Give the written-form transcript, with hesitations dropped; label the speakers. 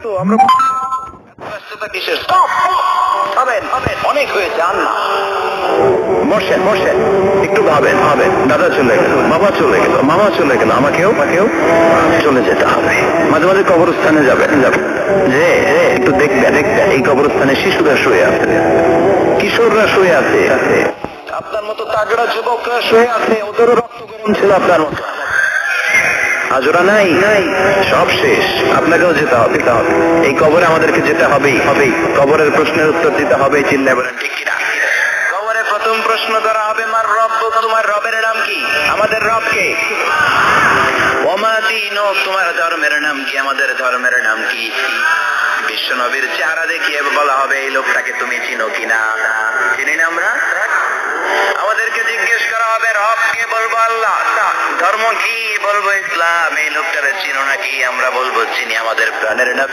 Speaker 1: তো আমরা ব্যস্ততা কিসের? হবেন অনেক হয়েছে, আল্লাহ বসেন বসেন, একটু ভাবেন ভাবেন। দাদা চলে গেল, বাবা চলে গেল, মামা চলে গেল, আমাকেও চলে যেতে হবে। মাঝে মাঝে কবরস্থানে যাবেন যে একটু দেখবেন এই কবরস্থানে শিশুরা শুয়ে আছে, কিশোররা শুয়ে আছে, আপনার মতো তাগড়া যুবকরা শুয়ে আছে, ওদেরও রক্ত গরম ছিল আপনার মতো। আজরা নাই, সব শেষ, আপনাকেও যেতে হবে। এই কবরে আমাদেরকে যেতে হবেই। কবরের প্রশ্নের উত্তর দিতে হবে, চিল্লায় বলেন ঠিক কিনা? কবরে প্রথম প্রশ্ন করা হবে, মার রব্ব, তোমার রবের নাম কি? আমাদের রব কে? ওমা দীনুক, তোমার ধর্মের নাম কি? আমাদের ধর্মের নাম কি? বিশ্ব নবীর চেহারা দেখিয়ে বলা হবে, এই লোকটাকে তুমি চিনো কিনা? চিনি না আমরা? আমাদেরকে জিজ্ঞেস করা হবে, রব কে? বলবো আল্লাহ। ধর্ম কি? বলবো ইসলাম। এই লোকটারে চিনো নাকি? আমরা বলবো চিনি, আমাদের প্রাণের নবী।